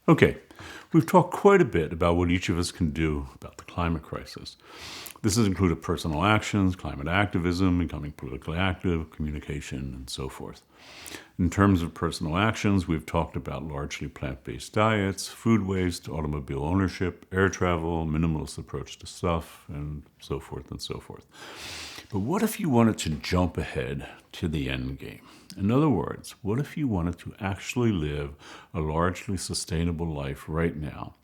Okay, we've talked quite a bit about what each of us can do about the climate crisis. This has included personal actions, climate activism, becoming politically active, communication, and so forth. In terms of personal actions, we've talked about largely plant-based diets, food waste, automobile ownership, air travel, minimalist approach to stuff, and so forth and so forth. But what if you wanted to jump ahead to the end game? In other words, what if you wanted to actually live a largely sustainable life right now?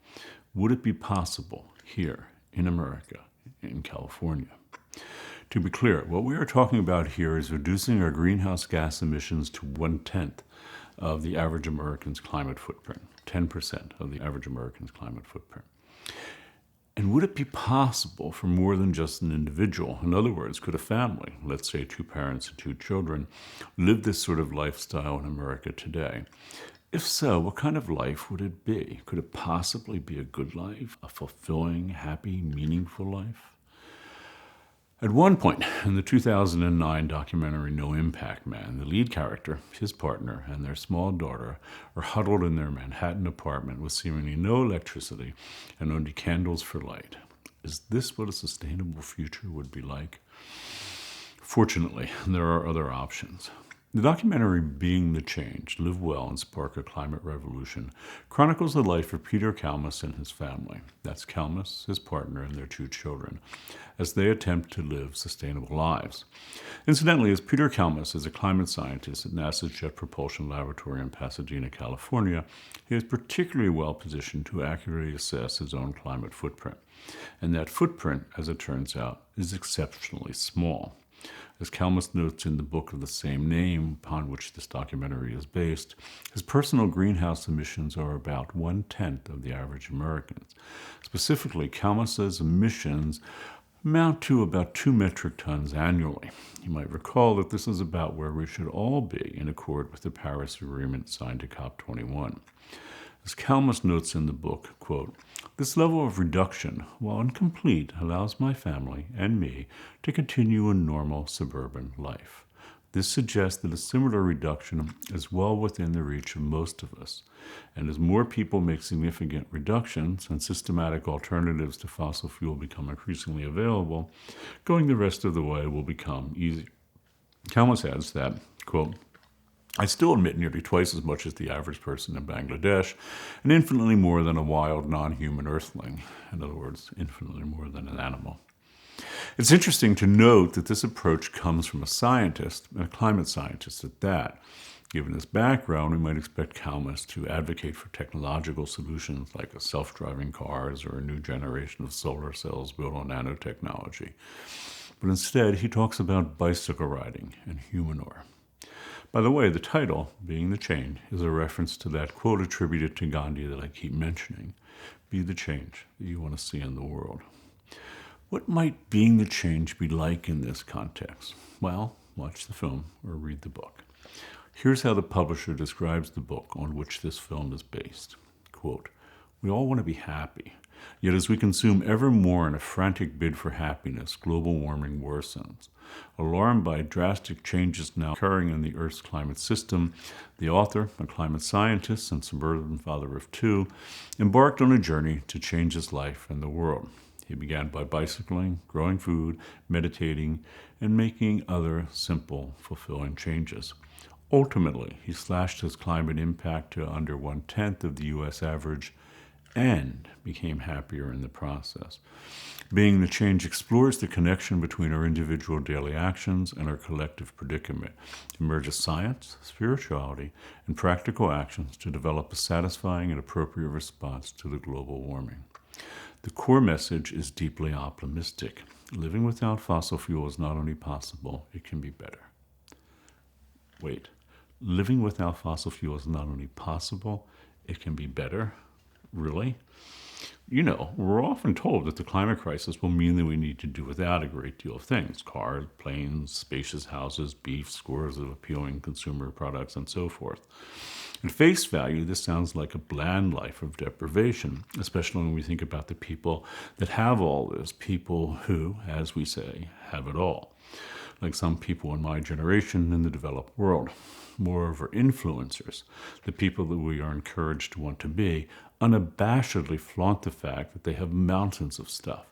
Would it be possible here in America, in California? To be clear, what we are talking about here is reducing our greenhouse gas emissions to 1/10 of the average American's climate footprint, 10% of the average American's climate footprint. And would it be possible for more than just an individual? In other words, could a family, let's say 2 parents and 2 children, live this sort of lifestyle in America today? If so, what kind of life would it be? Could it possibly be a good life, a fulfilling, happy, meaningful life? At one point in the 2009 documentary No Impact Man, the lead character, his partner, and their small daughter are huddled in their Manhattan apartment with seemingly no electricity and only candles for light. Is this what a sustainable future would be like? Fortunately, there are other options. The documentary Being the Change, Live Well and Spark a Climate Revolution chronicles the life of Peter Kalmus and his family. That's Kalmus, his partner, and their 2 children, as they attempt to live sustainable lives. Incidentally, as Peter Kalmus is a climate scientist at NASA's Jet Propulsion Laboratory in Pasadena, California, he is particularly well positioned to accurately assess his own climate footprint. And that footprint, as it turns out, is exceptionally small. As Kalmus notes in the book of the same name upon which this documentary is based, his personal greenhouse emissions are about 1/10 of the average American's. Specifically, Kalmus's emissions amount to about 2 metric tons annually. You might recall that this is about where we should all be in accord with the Paris Agreement signed at COP21. As Kalmus notes in the book, quote, "This level of reduction, while incomplete, allows my family and me to continue a normal suburban life. This suggests that a similar reduction is well within the reach of most of us. And as more people make significant reductions and systematic alternatives to fossil fuel become increasingly available, going the rest of the way will become easier." Kalmus adds that, quote, "I still emit nearly twice as much as the average person in Bangladesh, and infinitely more than a wild, non-human earthling. In other words, infinitely more than an animal." It's interesting to note that this approach comes from a scientist, a climate scientist at that. Given his background, we might expect Kalmus to advocate for technological solutions like self-driving cars or a new generation of solar cells built on nanotechnology. But instead, he talks about bicycle riding and humanoir. By the way, the title, Being the Change, is a reference to that quote attributed to Gandhi that I keep mentioning. Be the change that you want to see in the world. What might being the change be like in this context? Well, watch the film or read the book. Here's how the publisher describes the book on which this film is based. Quote, "We all want to be happy. Yet as we consume ever more in a frantic bid for happiness, global warming worsens. Alarmed by drastic changes now occurring in the Earth's climate system, the author, a climate scientist and suburban father of 2, embarked on a journey to change his life and the world. He began by bicycling, growing food, meditating, and making other simple, fulfilling changes. Ultimately, he slashed his climate impact to under 1/10 of the U.S. average and became happier in the process. Being the Change explores the connection between our individual daily actions and our collective predicament. It merges science, spirituality, and practical actions to develop a satisfying and appropriate response to the global warming. The core message is deeply optimistic. Living without fossil fuel is not only possible, it can be better." Wait, living without fossil fuel is not only possible, it can be better? Really? You know, we're often told that the climate crisis will mean that we need to do without a great deal of things. Cars, planes, spacious houses, beef, scores of appealing consumer products, and so forth. At face value, this sounds like a bland life of deprivation, especially when we think about the people that have all this, people who, as we say, have it all. Like some people in my generation in the developed world. Moreover, influencers, the people that we are encouraged to want to be, unabashedly flaunt the fact that they have mountains of stuff.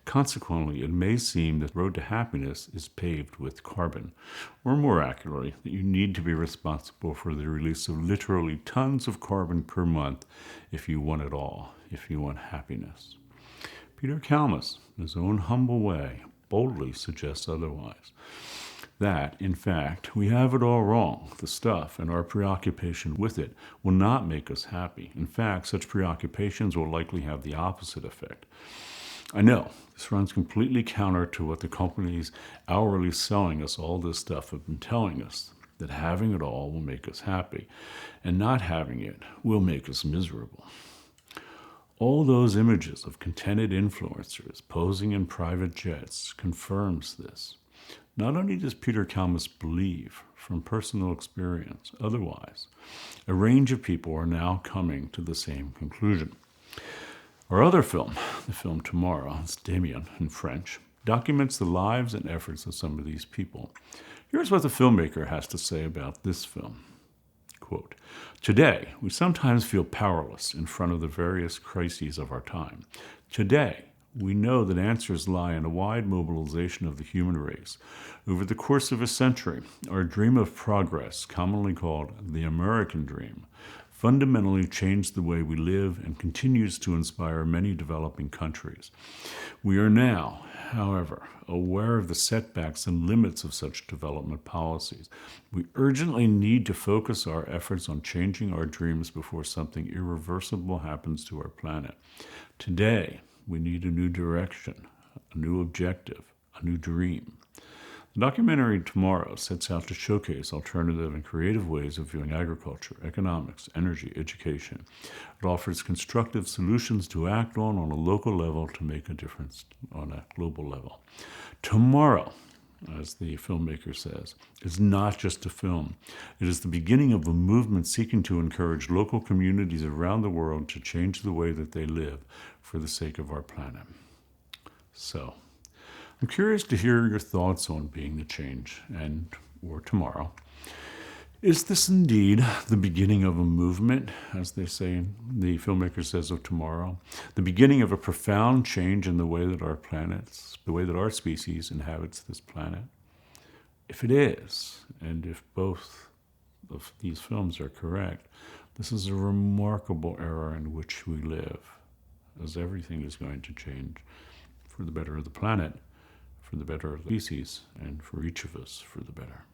Consequently, it may seem that the road to happiness is paved with carbon, or more accurately, that you need to be responsible for the release of literally tons of carbon per month if you want it all, if you want happiness. Peter Kalmus, in his own humble way, boldly suggests otherwise. That, in fact, we have it all wrong. The stuff and our preoccupation with it will not make us happy. In fact, such preoccupations will likely have the opposite effect. I know this runs completely counter to what the companies hourly selling us all this stuff have been telling us, that having it all will make us happy, and not having it will make us miserable. All those images of contented influencers posing in private jets confirms this. Not only does Peter Kalmus believe, from personal experience, otherwise, a range of people are now coming to the same conclusion. Our other film, the film Tomorrow, it's Damien in French, documents the lives and efforts of some of these people. Here's what the filmmaker has to say about this film. Quote, "Today, we sometimes feel powerless in front of the various crises of our time. Today, we know that answers lie in a wide mobilization of the human race. Over the course of a century, our dream of progress, commonly called the American dream, fundamentally changed the way we live and continues to inspire many developing countries. We are now, however, aware of the setbacks and limits of such development policies. We urgently need to focus our efforts on changing our dreams before something irreversible happens to our planet. Today, we need a new direction, a new objective, a new dream." The documentary Tomorrow sets out to showcase alternative and creative ways of viewing agriculture, economics, energy, education. It offers constructive solutions to act on a local level to make a difference on a global level. Tomorrow, as the filmmaker says, is not just a film. It is the beginning of a movement seeking to encourage local communities around the world to change the way that they live for the sake of our planet. So, I'm curious to hear your thoughts on being the change or tomorrow. Is this indeed the beginning of a movement, as they say, the filmmaker says of Tomorrow? The beginning of a profound change in the way that the way that our species inhabits this planet? If it is, and if both of these films are correct, this is a remarkable era in which we live, as everything is going to change for the better of the planet, for the better of the species, and for each of us for the better.